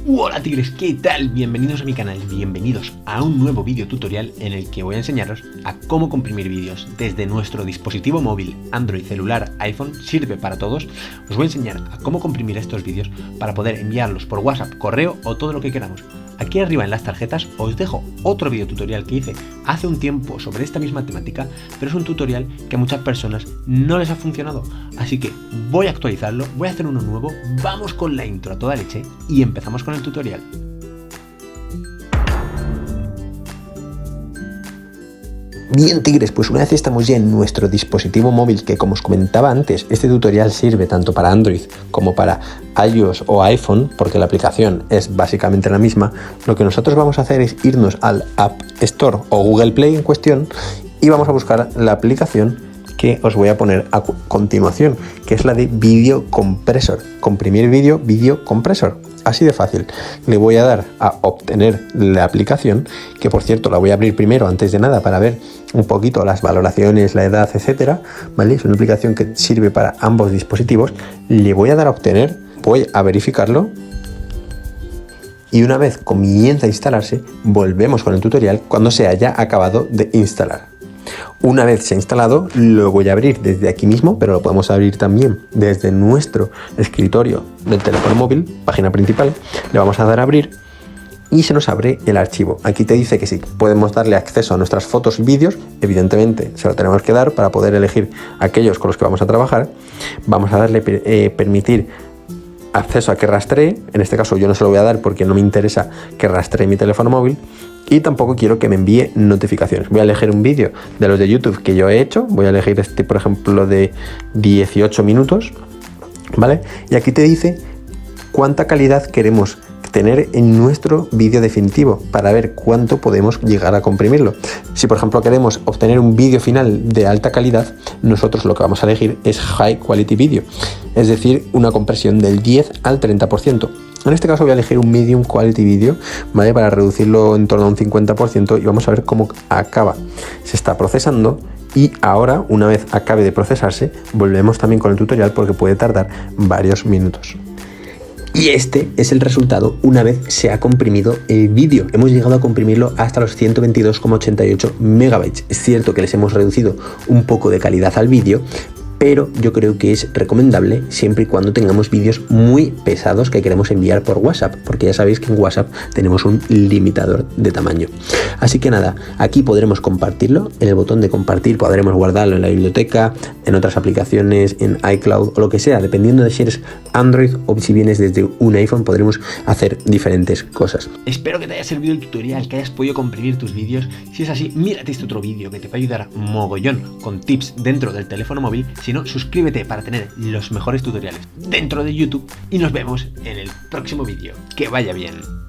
Hola tigres, ¿qué tal? Bienvenidos a mi canal, bienvenidos a un nuevo vídeo tutorial en el que voy a enseñaros a cómo comprimir vídeos desde nuestro dispositivo móvil, Android, celular, iPhone, sirve para todos. Os voy a enseñar a cómo comprimir estos vídeos para poder enviarlos por WhatsApp, correo o todo lo que queramos. Aquí arriba en las tarjetas os dejo otro vídeo tutorial que hice hace un tiempo sobre esta misma temática, pero es un tutorial que a muchas personas no les ha funcionado, así que voy a actualizarlo, voy a hacer uno nuevo, vamos con la intro a toda leche y empezamos con el tutorial. Bien tigres, pues una vez estamos ya en nuestro dispositivo móvil, que como os comentaba antes, este tutorial sirve tanto para Android como para iOS o iPhone, porque la aplicación es básicamente la misma, lo que nosotros vamos a hacer es irnos al App Store o Google Play en cuestión y vamos a buscar la aplicación que os voy a poner a continuación, que es la de Video Compressor, comprimir vídeo, Video Compressor. Así de fácil. Le voy a dar a obtener la aplicación, que por cierto la voy a abrir primero antes de nada para ver un poquito las valoraciones, la edad, etcétera, ¿vale? Es una aplicación que sirve para ambos dispositivos. Le voy a dar a obtener, voy a verificarlo y una vez comienza a instalarse, volvemos con el tutorial cuando se haya acabado de instalar. Una vez se ha instalado, lo voy a abrir desde aquí mismo, pero lo podemos abrir también desde nuestro escritorio del teléfono móvil, página principal. Le vamos a dar a abrir y se nos abre el archivo. Aquí te dice que sí, podemos darle acceso a nuestras fotos y vídeos. Evidentemente se lo tenemos que dar para poder elegir aquellos con los que vamos a trabajar. Vamos a darle permitir acceso a que rastree. En este caso yo no se lo voy a dar porque no me interesa que rastree mi teléfono móvil. Y tampoco quiero que me envíe notificaciones. Voy a elegir un vídeo de los de YouTube que yo he hecho. Voy a elegir este, por ejemplo, de 18 minutos. ¿Vale? Y aquí te dice cuánta calidad queremos tener en nuestro vídeo definitivo para ver cuánto podemos llegar a comprimirlo. Si por ejemplo queremos obtener un vídeo final de alta calidad, nosotros lo que vamos a elegir es High Quality Video, es decir, una compresión del 10 al 30%. En este caso voy a elegir un Medium Quality Video, ¿vale? Para reducirlo en torno a un 50% y vamos a ver cómo acaba. Se está procesando y ahora, una vez acabe de procesarse, volvemos también con el tutorial porque puede tardar varios minutos. Y este es el resultado una vez se ha comprimido el vídeo. Hemos llegado a comprimirlo hasta los 122,88 megabytes. Es cierto que les hemos reducido un poco de calidad al vídeo, pero yo creo que es recomendable siempre y cuando tengamos vídeos muy pesados que queremos enviar por WhatsApp, porque ya sabéis que en WhatsApp tenemos un limitador de tamaño. Así que nada, aquí podremos compartirlo, en el botón de compartir podremos guardarlo en la biblioteca, en otras aplicaciones, en iCloud o lo que sea, dependiendo de si eres Android o si vienes desde un iPhone, podremos hacer diferentes cosas. Espero que te haya servido el tutorial, que hayas podido comprimir tus vídeos. Si es así, mírate este otro vídeo que te va a ayudar mogollón con tips dentro del teléfono móvil. Si no, suscríbete para tener los mejores tutoriales dentro de YouTube y nos vemos en el próximo vídeo. Que vaya bien.